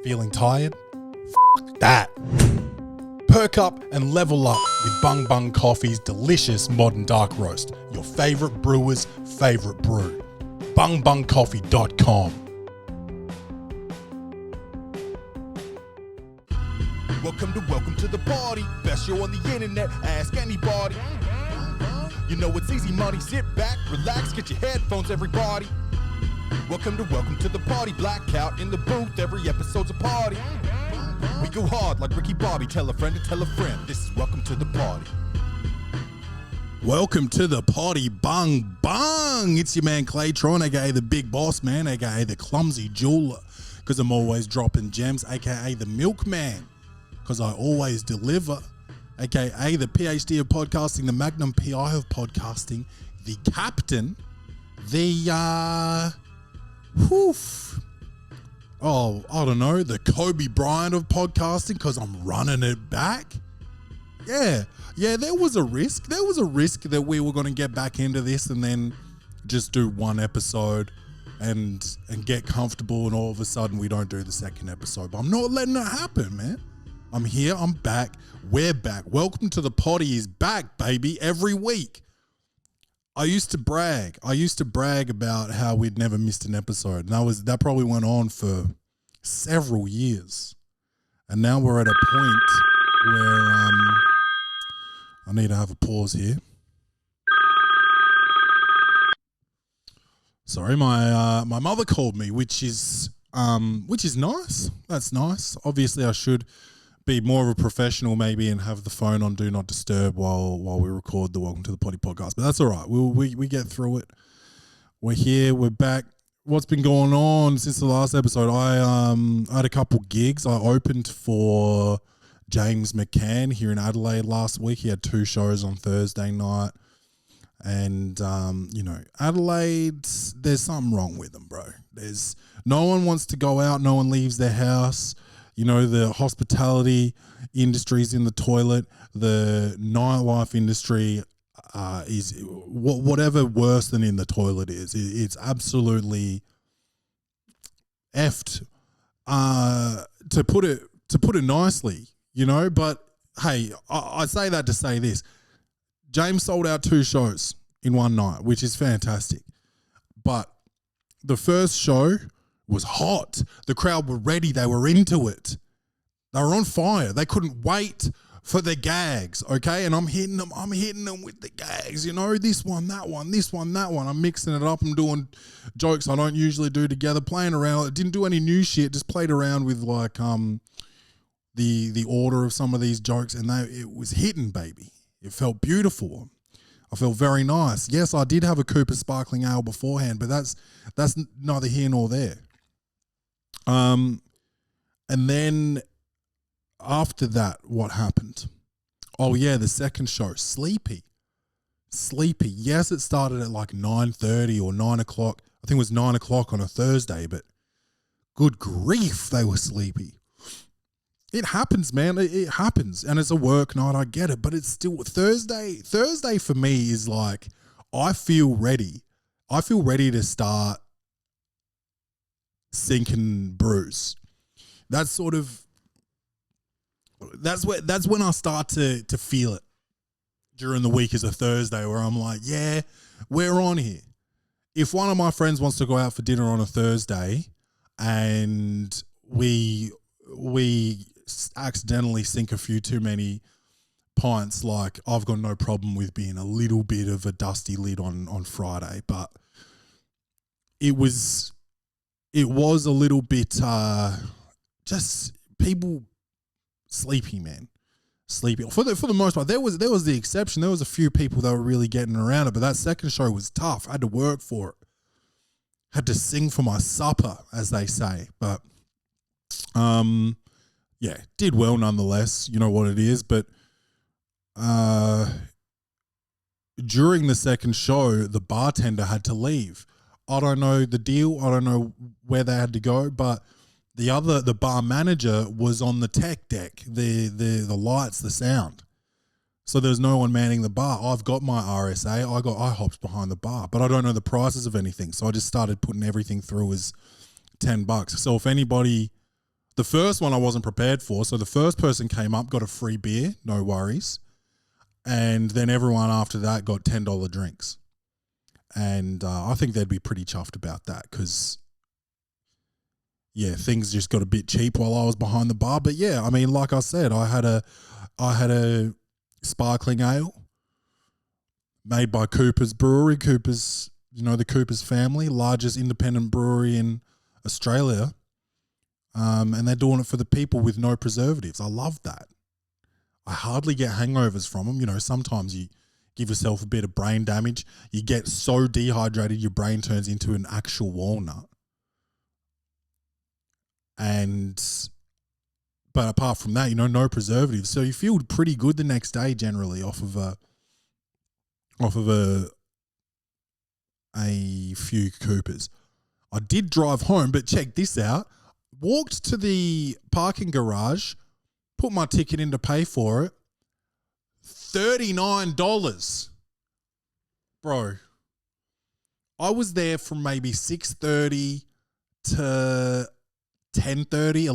Feeling tired? F that. Perk up and level up with Bung Bung Coffee's delicious modern dark roast. Your favourite brewer's favourite brew. bungbungcoffee.com. Welcome to the party. Best show on the internet. Ask anybody. You know it's easy money. Sit back, relax, get your headphones, everybody. Welcome to the party. Blackout in the booth. Every episode's a party. We go hard like Ricky Bobby. Tell a friend to tell a friend. This is welcome to the party. Welcome to the party, bung bung. It's your man Claytron, aka the big boss man, aka the clumsy jeweler, because I'm always dropping gems, aka the milkman, because I always deliver, aka the PhD of podcasting, the magnum PI of podcasting, the captain, the I don't know, the Kobe Bryant of podcasting, because I'm running it back. Yeah, there was a risk. There was a risk that we were going to get back into this and then just do one episode and get comfortable, and all of a sudden we don't do the second episode. But I'm not letting it happen, man. I'm here. I'm back. We're back. Welcome to the Poddy is back, baby, every week. I used to brag about how we'd never missed an episode. And that probably went on for several years. And now we're at a point where I need to have a pause here. Sorry, my mother called me, which is nice. That's nice. Obviously, I should be more of a professional maybe and have the phone on Do Not Disturb while we record the Welcome to the Poddy podcast. But that's all right. We get through it. We're here. We're back. What's been going on since the last episode? I had a couple gigs. I opened for James McCann here in Adelaide last week. He had 2 shows on Thursday night. And, Adelaide, there's something wrong with them, bro. No one wants to go out. No one leaves their house. You know, the hospitality industry's in the toilet. The nightlife industry is whatever worse than in the toilet is. It's absolutely effed, to put it nicely. You know, but hey, I say that to say this. James sold out 2 shows in one night, which is fantastic. But the first show was hot. The crowd were ready. They were into it. They were on fire. They couldn't wait for the gags, okay? And I'm hitting them with the gags, you know, this one, that one, this one, that one. I'm mixing it up. I'm doing jokes I don't usually do together, playing around. I didn't do any new shit, just played around with like the order of some of these jokes, and it was hitting, baby. It felt beautiful. I felt very nice. Yes, I did have a Cooper Sparkling Ale beforehand, but that's neither here nor there. And then after that, what happened? Oh yeah, the second show, Sleepy. Yes, it started at like 9:30 or 9 o'clock. I think it was 9 o'clock on a Thursday, but good grief, they were sleepy. It happens, man. It happens. And it's a work night. I get it. But it's still Thursday. Thursday for me is like, I feel ready. I feel ready to start sinking brews. That's when I start to feel it during the week as a Thursday, where I'm like, yeah, we're on here. If one of my friends wants to go out for dinner on a Thursday and we accidentally sink a few too many pints, like, I've got no problem with being a little bit of a dusty lid on Friday, but it was a little bit just people sleepy, man. Sleepy. For the most part, there was the exception. There was a few people that were really getting around it, but that second show was tough. I had to work for it. Had to sing for my supper, as they say. But yeah, did well nonetheless. You know what it is. But during the second show, the bartender had to leave. I don't know the deal. I don't know where they had to go, but the bar manager was on the tech deck, the lights, the sound. So there's no one manning the bar. I've got my RSA. I hopped behind the bar, but I don't know the prices of anything. So I just started putting everything through as $10. So if anybody The first one I wasn't prepared for. So the first person came up, got a free beer, no worries. And then everyone after that got $10 drinks. And I think they'd be pretty chuffed about that because, yeah, things just got a bit cheap while I was behind the bar. But yeah, I mean, like I said, I had a sparkling ale made by Cooper's Brewery. Cooper's, the Cooper's family, largest independent brewery in Australia. And they're doing it for the people with no preservatives. I love that. I hardly get hangovers from them. Sometimes you give yourself a bit of brain damage. You get so dehydrated, your brain turns into an actual walnut. But apart from that, no preservatives. So you feel pretty good the next day generally off of a few Coopers. I did drive home, but check this out. Walked to the parking garage, put my ticket in to pay for it. $39. Bro, I was there from maybe 6:30 to 10:30,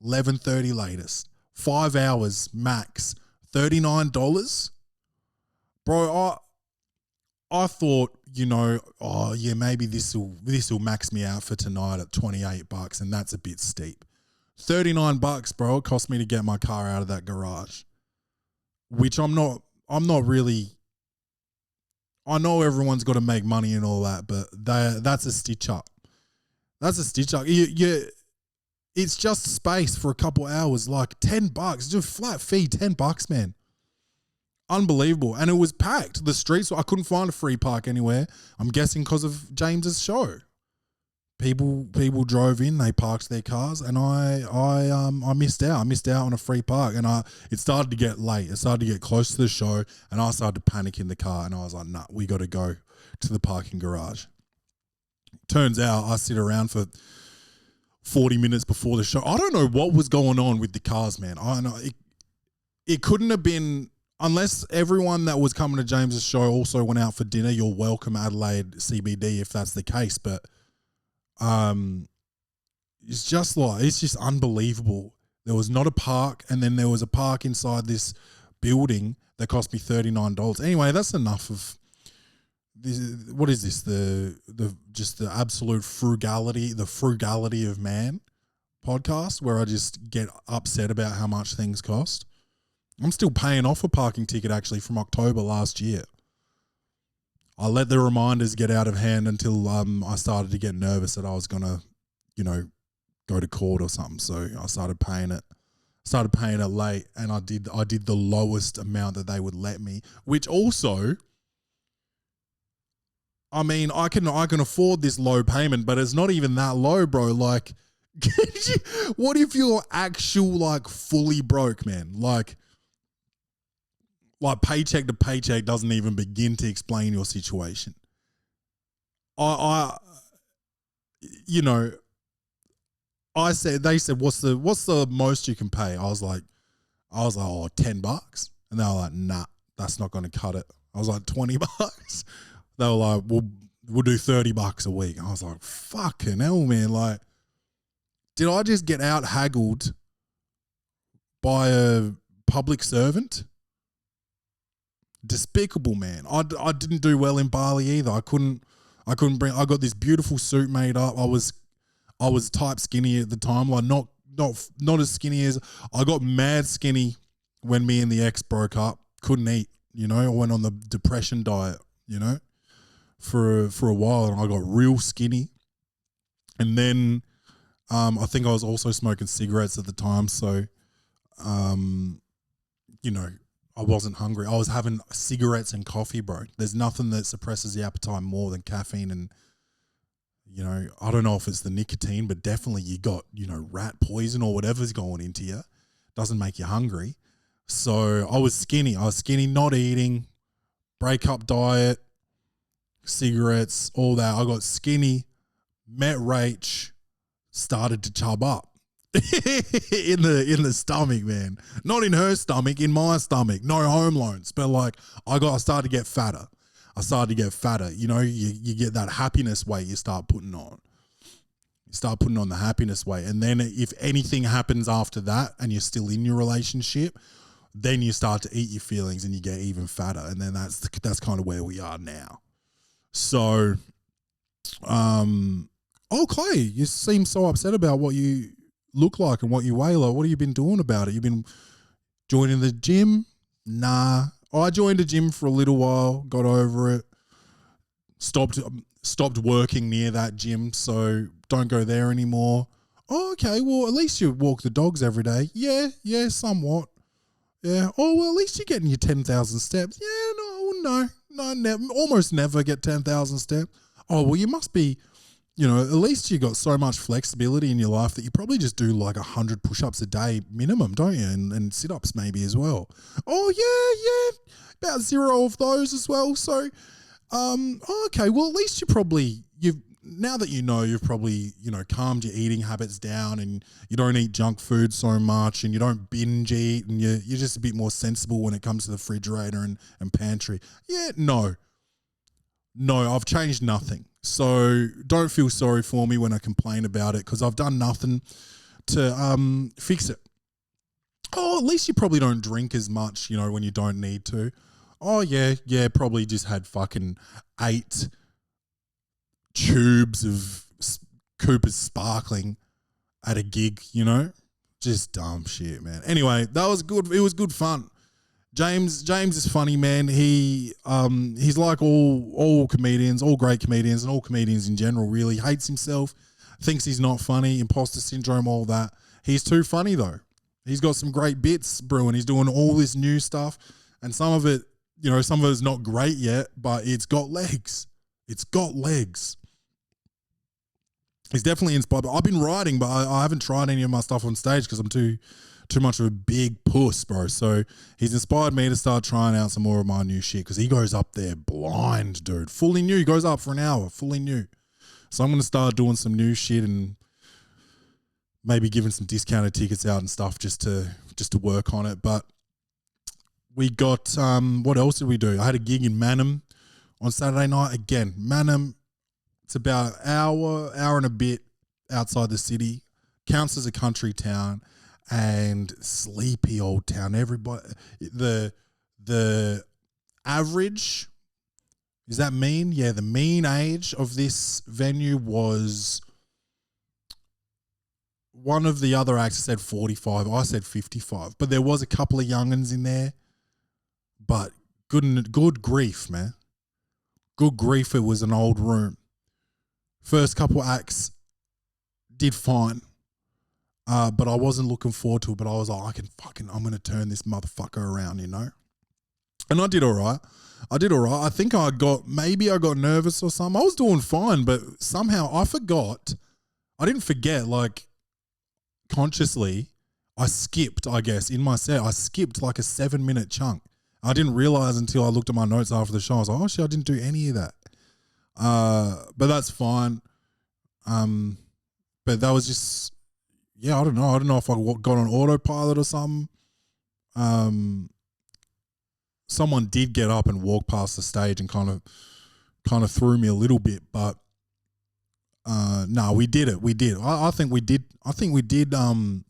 11:30 latest. 5 hours max. $39? Bro, I thought, maybe this will max me out for tonight at $28, and that's a bit steep. $39, bro, it cost me to get my car out of that garage. Which I'm not really. I know everyone's got to make money and all that, but that's a stitch up. That's a stitch up. It's just space for a couple hours, like $10, just flat fee, $10, man. Unbelievable. And it was packed. The streets, I couldn't find a free park anywhere. I'm guessing because of James's show. People drove in, they parked their cars, and I missed out. I missed out on a free park, and it started to get late. It started to get close to the show, and I started to panic in the car, and I was like, nah, we got to go to the parking garage. Turns out I sit around for 40 minutes before the show. I don't know what was going on with the cars, man. I know it couldn't have been. Unless everyone that was coming to James's show also went out for dinner, you're welcome Adelaide CBD if that's the case. But it's just unbelievable. There was not a park, and then there was a park inside this building that cost me $39. Anyway, that's enough of this. What is this? The absolute frugality of man podcast where I just get upset about how much things cost. I'm still paying off a parking ticket actually from October last year. I let the reminders get out of hand until I started to get nervous that I was gonna, go to court or something. So I started paying it late, and I did the lowest amount that they would let me, which also, I mean, I can afford this low payment, but it's not even that low, bro. Like, what if you're actual fully broke, man? Like paycheck to paycheck doesn't even begin to explain your situation. They said, what's the most you can pay? I was like, oh, $10. And they were like, nah, that's not going to cut it. I was like, $20. They were like, we'll do $30 a week. I was like, fucking hell, man. Like, did I just get out haggled by a public servant? Despicable, man. I didn't do well in Bali either. I got this beautiful suit made up. I was type skinny at the time, like not as skinny as I got mad skinny when me and the ex broke up. Couldn't eat, I went on the depression diet, for a while, and I got real skinny. And then I think I was also smoking cigarettes at the time, so I wasn't hungry. I was having cigarettes and coffee, bro. There's nothing that suppresses the appetite more than caffeine. And, I don't know if it's the nicotine, but definitely you got, rat poison or whatever's going into you. Doesn't make you hungry. So I was skinny. Not eating, breakup diet, cigarettes, all that. I got skinny, met Rach, started to chub up. in the stomach, man. Not in her stomach, in my stomach. No home loans, but I started to get fatter. You get that happiness weight you start putting on. You start putting on the happiness weight. And then if anything happens after that and you're still in your relationship, then you start to eat your feelings and you get even fatter. And then that's kind of where we are now. So, Clay, you seem so upset about what you look like and what you weigh like. What have you been doing about it? You've been joining the gym? Nah. I joined a gym for a little while, got over it, stopped working near that gym, so don't go there anymore. Oh, okay, well, at least you walk the dogs every day. Yeah, somewhat. Yeah. Oh, well, at least you're getting your 10,000 steps. Yeah, no, almost never get 10,000 steps. Oh, well, you must be, at least you got so much flexibility in your life that you probably just do like 100 push-ups a day minimum, don't you? And sit-ups maybe as well. Oh, yeah, about 0 of those as well. So, okay, well, at least now that you've probably, calmed your eating habits down and you don't eat junk food so much and you don't binge eat and you're just a bit more sensible when it comes to the refrigerator and pantry. Yeah, no, I've changed nothing. So don't feel sorry for me when I complain about it because I've done nothing to fix it. Oh, at least you probably don't drink as much, when you don't need to. Oh, yeah, probably just had fucking 8 tubes of Cooper's Sparkling at a gig, Just dumb shit, man. Anyway, that was good. It was good fun. James is funny, man. He's like all comedians, all great comedians, and all comedians in general, really. Hates himself, thinks he's not funny, imposter syndrome, all that. He's too funny, though. He's got some great bits brewing. He's doing all this new stuff, and some of it, some of it's not great yet, but it's got legs. It's got legs. He's definitely inspired. I've been writing, but I haven't tried any of my stuff on stage because I'm too much of a big puss, bro. So he's inspired me to start trying out some more of my new shit because he goes up there blind, dude. Fully new. He goes up for an hour, fully new. So I'm going to start doing some new shit and maybe giving some discounted tickets out and stuff just to work on it. But we got, what else did we do? I had a gig in Mannum on Saturday night. Again, Mannum, it's about an hour and a bit outside the city. Counts as a country town. And sleepy old town. Everybody, the average, is that mean? Yeah, the mean age of this venue was, one of the other acts said 45. I said 55. But there was a couple of young'uns in there. But good grief, man. Good grief, it was an old room. First couple acts did fine. But I wasn't looking forward to it, but I was like, I'm going to turn this motherfucker around, And I did all right. I think I got nervous or something. I was doing fine, but somehow I forgot. I didn't forget, like, consciously. I skipped, I guess, in my set. I skipped like a 7-minute chunk. I didn't realize until I looked at my notes after the show. I was like, oh, shit, I didn't do any of that. But that's fine. But that was just... Yeah, I don't know. I don't know if I got on autopilot or something. Someone did get up and walk past the stage and kind of threw me a little bit, but no, we did it. We did. I think we did. I think we did turn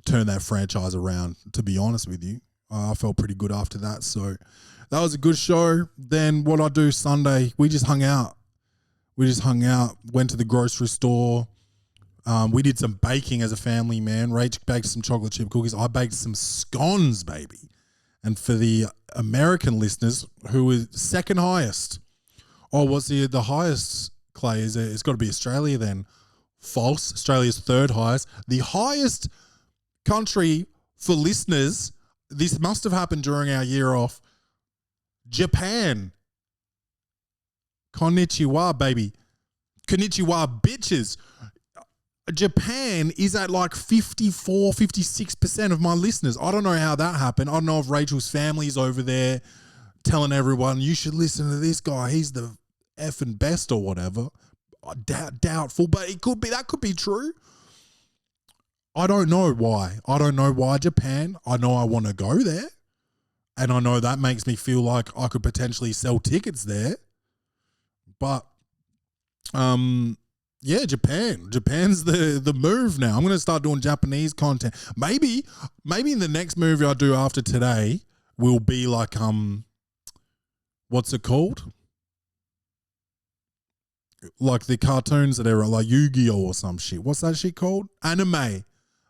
that franchise around. To be honest with you, I felt pretty good after that. So that was a good show. Then what I do Sunday, we just hung out. Went to the grocery store. We did some baking as a family, man. Rach baked some chocolate chip cookies. I baked some scones, baby. And for the American listeners, who is second highest? Oh, what's the highest, Clay? It's got to be Australia then. False. Australia's third highest. The highest country for listeners, this must have happened during our year off, Japan. Konnichiwa, baby. Konnichiwa, bitches. Japan is at like 54, 56% of my listeners. I don't know how that happened. I don't know if Rachel's family's over there telling everyone, you should listen to this guy. He's the effing best or whatever. Doubtful, but that could be true. I don't know why. I don't know why Japan. I know I want to go there. And I know that makes me feel like I could potentially sell tickets there. But, Yeah, Japan. Japan's the move now. I'm going to start doing Japanese content. Maybe in the next movie I do after today will be like what's it called? Like the cartoons that are like Yu-Gi-Oh or some shit. What's that shit called? Anime.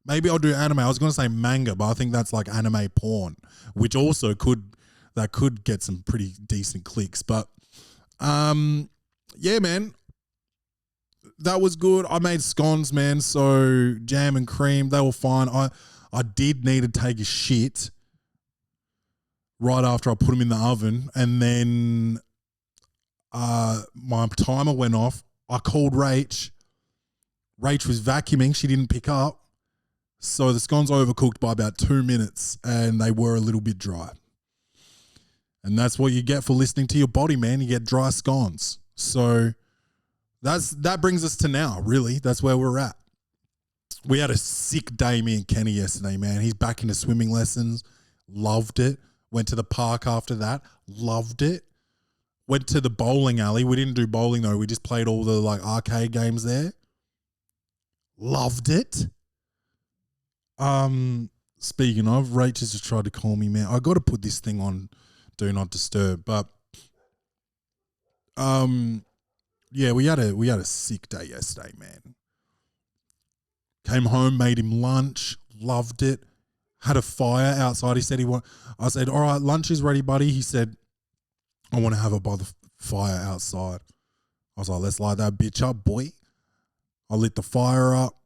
Maybe I'll do anime. I was going to say manga, but I think that's like anime porn, which also could get some pretty decent clicks. But yeah, man. That was good. I made scones, man. So jam and cream, they were fine. I did need to take a shit right after I put them in the oven, and then my timer went off. I called Rach. Rach was vacuuming. She didn't pick up. So the scones overcooked by about 2 minutes, and they were a little bit dry. And that's what you get for listening to your body, man. You get dry scones. So that brings us to now, really. That's where we're at. We had a sick day, me and Kenny, yesterday, man. He's back into swimming lessons. Loved it. Went to the park after that. Loved it. Went to the bowling alley. We didn't do bowling, though. We just played all the like arcade games there. Loved it. Speaking of, Rach has just tried to call me, man. I got to put this thing on Do Not Disturb. But yeah, we had a sick day yesterday, man. Came home, made him lunch, loved it. Had a fire outside. He said I said, all right, lunch is ready, buddy. He said, I want to have it by the fire outside. I was like, let's light that bitch up, boy. I lit the fire up,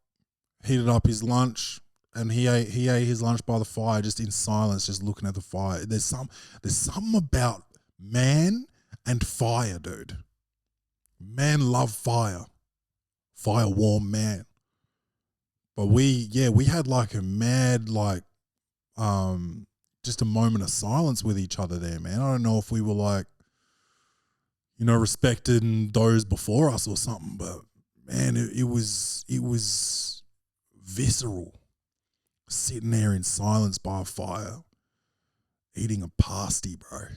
heated up his lunch, and he ate his lunch by the fire, just in silence, just looking at the fire. There's something about man and fire, dude. Man love fire. Fire warm man. But we had like a mad, like, just a moment of silence with each other there, man. I don't know if we were like, respecting those before us or something, but man, it was visceral. Sitting there in silence by a fire, eating a pasty, bro.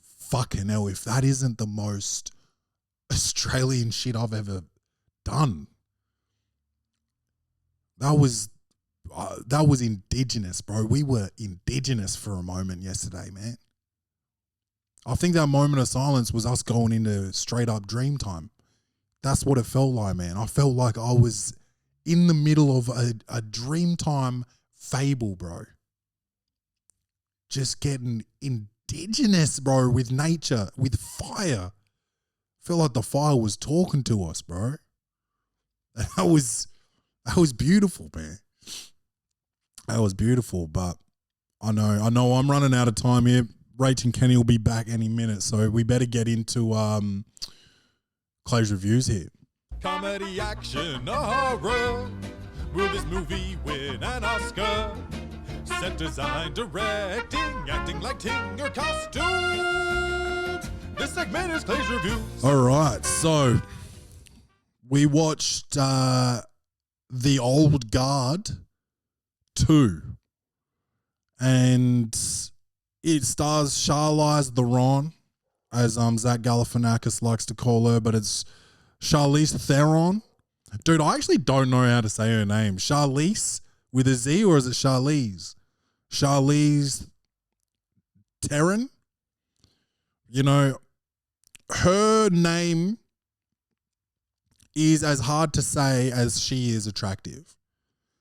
Fucking hell, if that isn't the most Australian shit I've ever done. That was indigenous, bro. We were indigenous for a moment yesterday, man. I think that moment of silence was us going into straight up dream time. That's what it felt like, man. I felt like I was in the middle of a dream time fable, bro. Just getting indigenous, bro, with nature, with fire. Felt like the fire was talking to us, bro. That was beautiful, man. That was beautiful, but I know I'm running out of time here. Rach and Kenny will be back any minute, so we better get into Clay's reviews here. Comedy, action, horror. Will this movie win an Oscar? Set design, directing, acting, lighting, or costumes. This segment is Clay's reviews. All right, so we watched The Old Guard 2, and it stars Charlize Theron, as Zach Galifianakis likes to call her, but it's Charlize Theron. Dude, I actually don't know how to say her name. Charlize with a Z, or is it Charlize? Charlize Theron? Her name is as hard to say as she is attractive.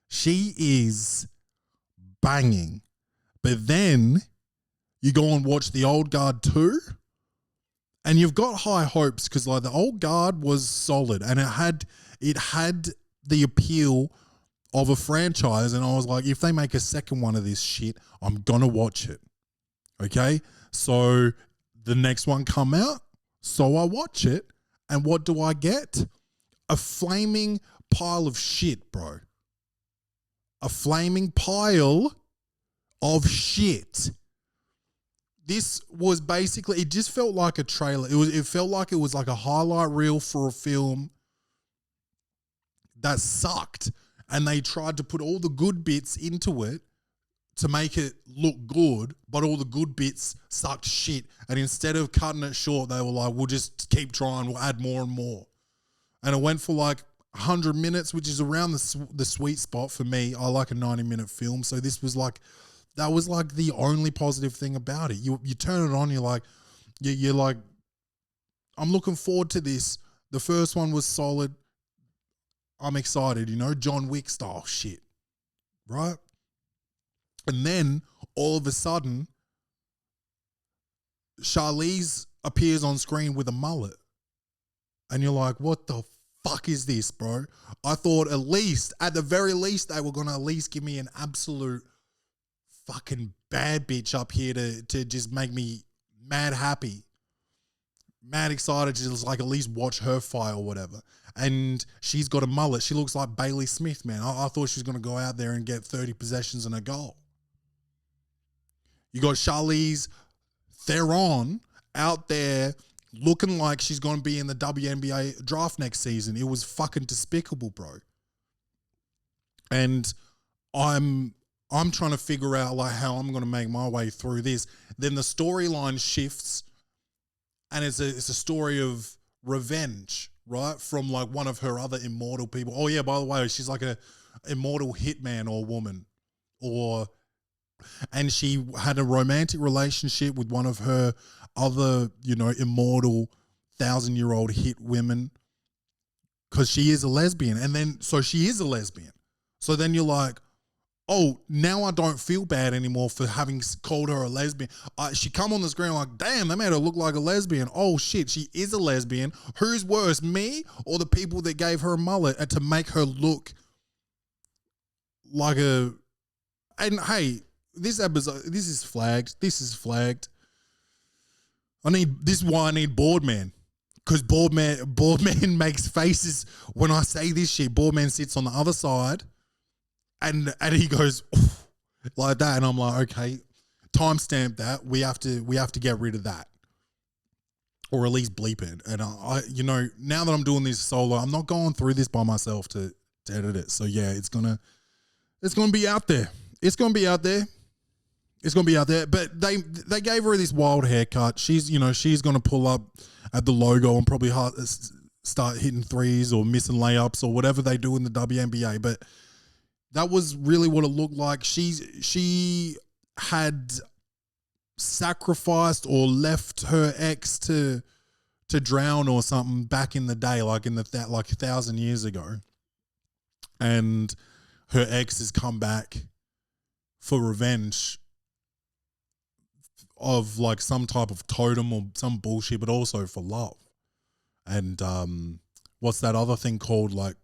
She is banging. But then you go and watch The Old Guard 2, and you've got high hopes because like The Old Guard was solid, and it had the appeal of a franchise, and I was like, if they make a second one of this shit, I'm gonna watch it. Okay? So the next one come out, so I watch it, and what do I get? A flaming pile of shit, bro. A flaming pile of shit. This was basically, it just felt like a trailer. It felt like it was like a highlight reel for a film that sucked, and they tried to put all the good bits into it to make it look good, but all the good bits sucked shit. And instead of cutting it short, they were like, we'll just keep trying, we'll add more and more. and it went for like 100 minutes, which is around the sweet spot for me. I like a 90-minute film, so this was like, that was like the only positive thing about it. You turn it on, you're like, I'm looking forward to this. The first one was solid. I'm excited, John Wick style shit, right? And then all of a sudden, Charlize appears on screen with a mullet. And you're like, what the fuck is this, bro? I thought at the very least, they were going to at least give me an absolute fucking bad bitch up here to just make me mad happy, mad excited to just like at least watch her fight or whatever. And she's got a mullet. She looks like Bailey Smith, man. I thought she was going to go out there and get 30 possessions and a goal. You got Charlize Theron out there looking like she's going to be in the WNBA draft next season. It was fucking despicable, bro. And I'm trying to figure out like how I'm going to make my way through this. Then the storyline shifts, and it's a story of revenge, right? From like one of her other immortal people. Oh yeah, by the way, she's like a immortal hitman or woman, and she had a romantic relationship with one of her other, immortal 1,000-year-old hit women, because she is a lesbian. And then, so she is a lesbian. So then you're like, oh, now I don't feel bad anymore for having called her a lesbian. She come on the screen like, damn, they made her look like a lesbian. Oh shit, she is a lesbian. Who's worse, me or the people that gave her a mullet to make her look like a... And hey, this episode, this is flagged. This is why I need Boardman. Because Boardman makes faces when I say this shit. Boardman sits on the other side and he goes like that, and I'm like, okay, timestamp that. We have to get rid of that, or at least bleep it. And I now that I'm doing this solo, I'm not going through this by myself to edit it. So yeah, it's gonna be out there. It's gonna be out there. But they gave her this wild haircut. She's gonna pull up at the logo and probably start hitting threes or missing layups or whatever they do in the WNBA. But that was really what it looked like. She had sacrificed or left her ex to drown or something back in the day, like 1,000 years ago, and her ex has come back for revenge of like some type of totem or some bullshit, but also for love. And what's that other thing called? Like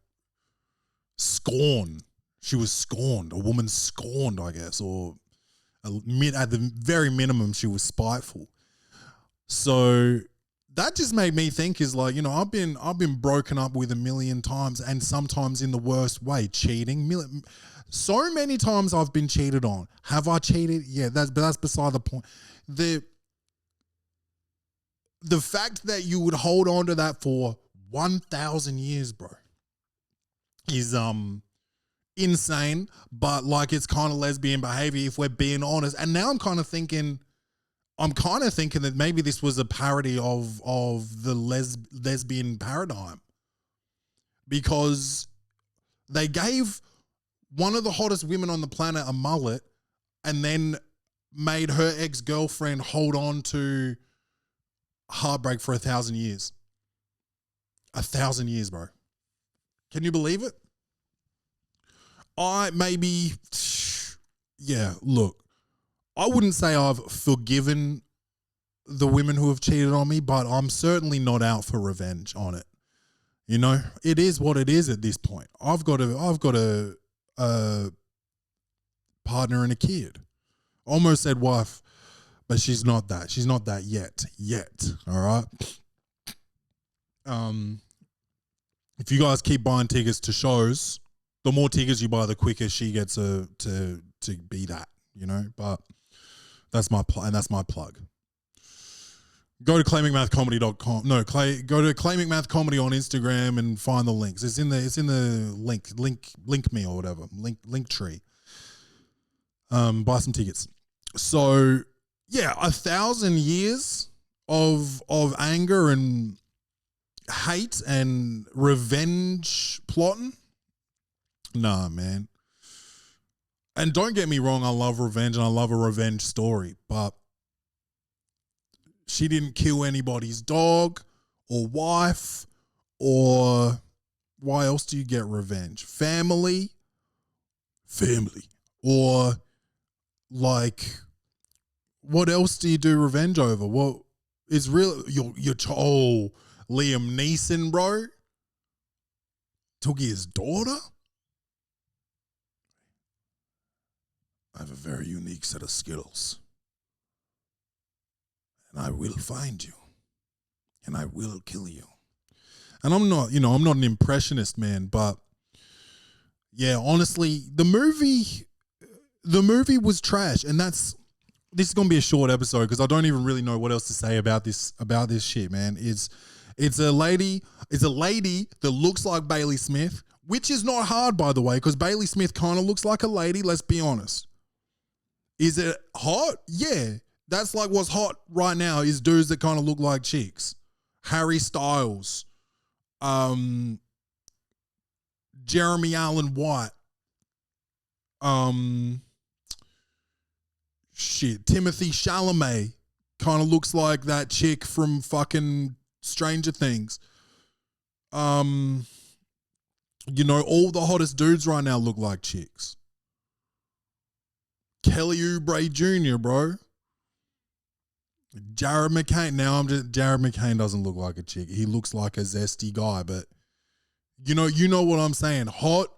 scorn. She was scorned. A woman scorned, I guess, or at the very minimum, she was spiteful. So that just made me think is like, I've been broken up with a million times, and sometimes in the worst way, cheating. So many times I've been cheated on. Have I cheated? Yeah, that's beside the point. The fact that you would hold on to that for 1,000 years, bro, is insane. But like, it's kind of lesbian behavior if we're being honest. And now I'm kind of thinking that maybe this was a parody of the lesbian paradigm, because they gave one of the hottest women on the planet a mullet and then made her ex-girlfriend hold on to heartbreak for 1,000 years. 1,000 years, bro. Can you believe it? Look, I wouldn't say I've forgiven the women who have cheated on me, but I'm certainly not out for revenge on it. It is what it is at this point. I've got a partner and a kid. Almost said wife, but she's not that. She's not that yet. All right. If you guys keep buying tickets to shows, the more tickets you buy, the quicker she gets to be that. But that's my that's my plug. Go to claymcmathcomedy.com. No, go to claymcmathcomedy on Instagram and find the links. It's in the link me or whatever. Link tree. Buy some tickets. So yeah, 1,000 years of anger and hate and revenge plotting. Nah, man. And don't get me wrong, I love revenge and I love a revenge story, but she didn't kill anybody's dog or wife, or why else do you get revenge? Family, or like, what else do you do revenge over? What is real? Liam Neeson, bro, took his daughter. I have a very unique set of skills. And I will find you. And I will kill you. And I'm not an impressionist, man, but yeah, honestly, the movie was trash. And this is gonna be a short episode because I don't even really know what else to say about this shit, man. It's a lady that looks like Bailey Smith, which is not hard, by the way, because Bailey Smith kind of looks like a lady, let's be honest. Is it hot? Yeah. That's like what's hot right now is dudes that kind of look like chicks. Harry Styles. Jeremy Allen White. Timothy Chalamet kind of looks like that chick from fucking Stranger Things. All the hottest dudes right now look like chicks. Kelly Oubre Jr., bro. Jared McCain. Jared McCain doesn't look like a chick. He looks like a zesty guy, but you know what I'm saying. Hot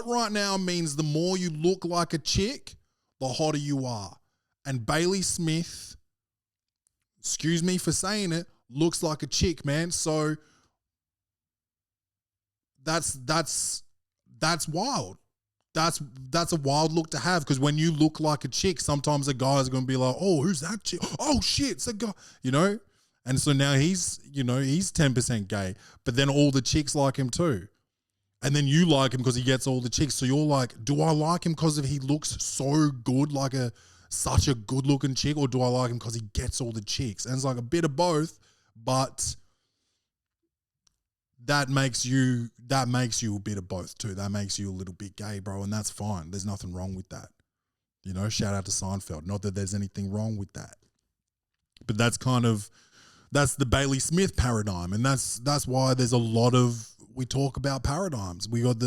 right now means the more you look like a chick, the hotter you are. And Bailey Smith, excuse me for saying it, looks like a chick, man. So that's wild. That's a wild look to have, because when you look like a chick, sometimes a guy's going to be like, oh, who's that chick? Oh, shit, it's a guy, And so now he's 10% gay, but then all the chicks like him too. And then you like him because he gets all the chicks. So you're like, do I like him because he looks so good, like such a good looking chick, or do I like him because he gets all the chicks? And it's like a bit of both, but that makes you a bit of both too. That makes you a little bit gay, bro, and that's fine. There's nothing wrong with that. Shout out to Seinfeld. Not that there's anything wrong with that. But that's the Bailey Smith paradigm, and that's why there's a lot of, we talk about paradigms. We got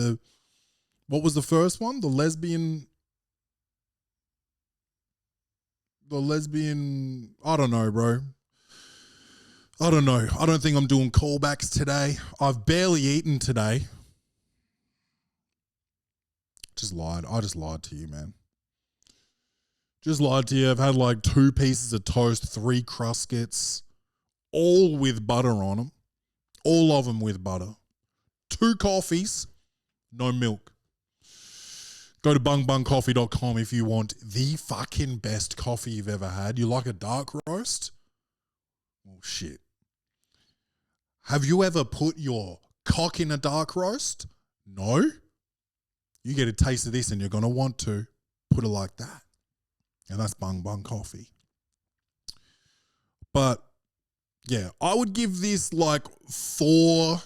what was the first one? The lesbian, I don't know, bro. I don't know. I don't think I'm doing callbacks today. I've barely eaten today. I just lied to you, man. Just lied to you. I've had like 2 pieces of toast, 3 Cruskets, all with butter on them. All of them with butter. 2 coffees, no milk. Go to bungbungcoffee.com if you want the fucking best coffee you've ever had. You like a dark roast? Oh, shit. Have you ever put your cock in a dark roast? No? You get a taste of this and you're going to want to put it like that. And that's Bung Bung Coffee. But, yeah, I would give this like 4,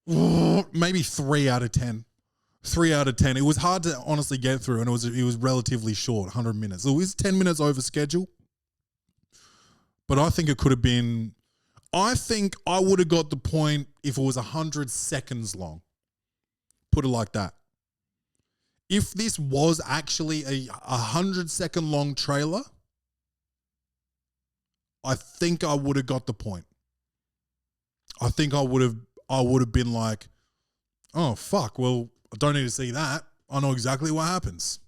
maybe 3 out of 10. 3 out of 10. It was hard to honestly get through, and it was relatively short, 100 minutes. It was 10 minutes over schedule. But I think it could have been, I think I would have got the point if it was 100 seconds long. Put it like that. If this was actually a 100-second long trailer, I think I would have got the point. I think I would have been like, oh, fuck, well, I don't need to see that. I know exactly what happens.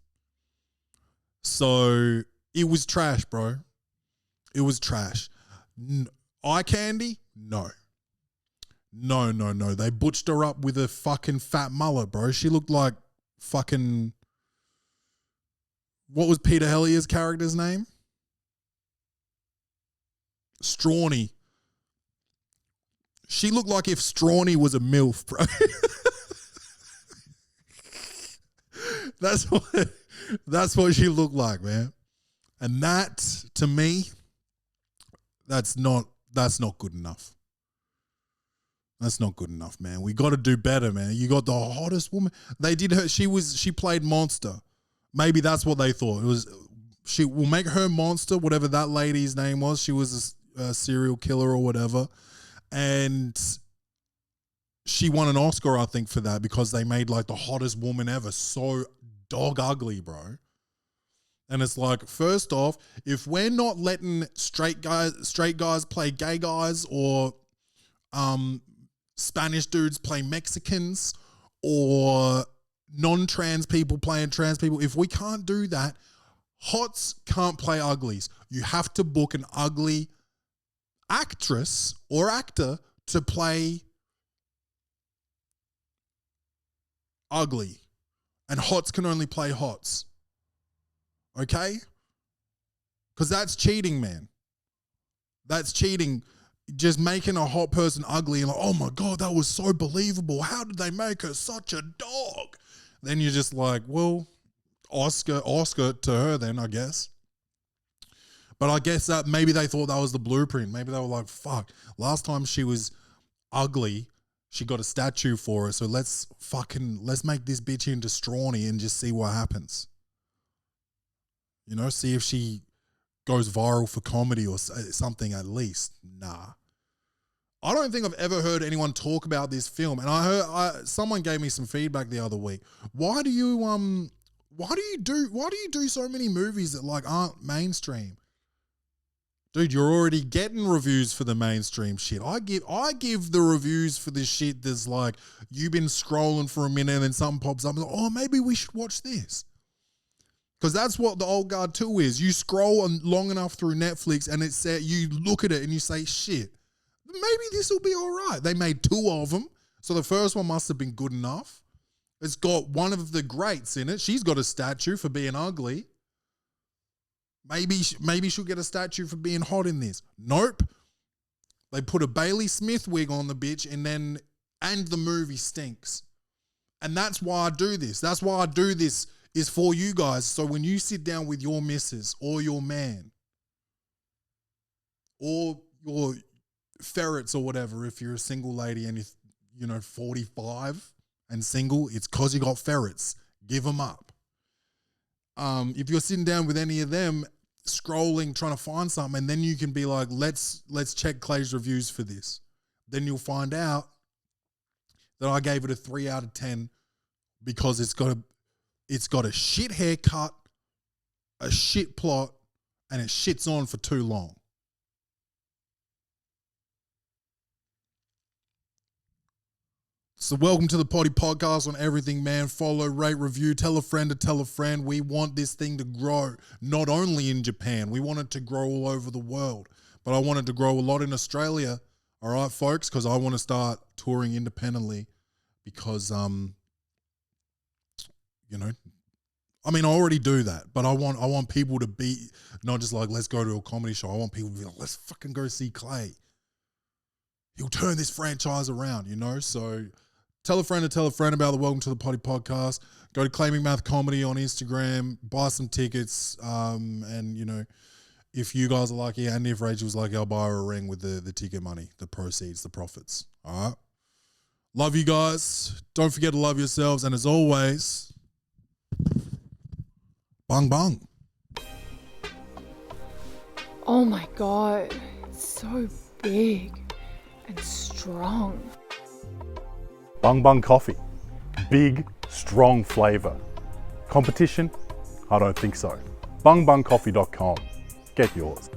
So it was trash, bro. It was trash. Eye candy? No. No. They butched her up with a fucking fat mullet, bro. She looked like fucking... What was Peter Hellier's character's name? Strawny. She looked like if Strawny was a MILF, bro. That's what she looked like, man. And that, to me, that's not good enough. That's not good enough, man. We got to do better, man. You got the hottest woman. They did her. She played monster. Maybe that's what they thought. It was. She will make her monster, whatever that lady's name was. She was a serial killer or whatever, and she won an Oscar, I think, for that because they made like the hottest woman ever. So dog ugly, bro. And it's like, first off, if we're not letting straight guys play gay guys or Spanish dudes play Mexicans or non-trans people playing trans people, if we can't do that, hots can't play uglies. You have to book an ugly actress or actor to play ugly. And hots can only play hots. Okay? Because that's cheating, man. That's cheating. Just making a hot person ugly and like, oh my God, that was so believable. How did they make her such a dog? Then you're just like, well, Oscar to her then, I guess. But I guess that maybe they thought that was the blueprint. Maybe they were like, fuck, last time she was ugly, she got a statue for her. So let's make this bitch into Strawny and just see what happens. You know, see if she goes viral for comedy or something at least. Nah. I don't think I've ever heard anyone talk about this film. And I heard someone gave me some feedback the other week. Why do you do so many movies that like aren't mainstream? Dude, you're already getting reviews for the mainstream shit. I give the reviews for this shit that's like, you've been scrolling for a minute and then something pops up and like, oh, maybe we should watch this. Because that's what the Old Guard 2 is. You scroll long enough through Netflix and it said, you look at it and you say, shit, maybe this will be all right. They made 2 of them. So the first one must have been good enough. It's got one of the greats in it. She's got a statue for being ugly. Maybe she'll get a statue for being hot in this. Nope. They put a Bailey Smith wig on the bitch and the movie stinks. And that's why I do this. That's why I do this is for you guys. So when you sit down with your missus or your man or your ferrets or whatever, if you're a single lady and you're 45 and single, it's because you got ferrets. Give them up. If you're sitting down with any of them, scrolling, trying to find something, and then you can be like, let's check Clay's reviews for this. Then you'll find out that I gave it a 3 out of 10 because it's got a shit haircut, a shit plot, and it shits on for too long. So welcome to the Poddy podcast on everything, man. Follow, rate, review, tell a friend to tell a friend. We want this thing to grow, not only in Japan. We want it to grow all over the world. But I want it to grow a lot in Australia. All right, folks, because I want to start touring independently because, I already do that. But I want people to be, not just like, let's go to a comedy show. I want people to be like, let's fucking go see Clay. He'll turn this franchise around, So tell a friend to tell a friend about the Welcome to the Poddy podcast. Go to Claiming Math Comedy on Instagram. Buy some tickets. If you guys are lucky and if Rachel's lucky, I'll buy her a ring with the ticket money, the proceeds, the profits. All right? Love you guys. Don't forget to love yourselves. And as always, bang, bang. Oh my God. It's so big and strong. Bung Bung Coffee. Big, strong flavour. Competition? I don't think so. bungbungcoffee.com. Get yours.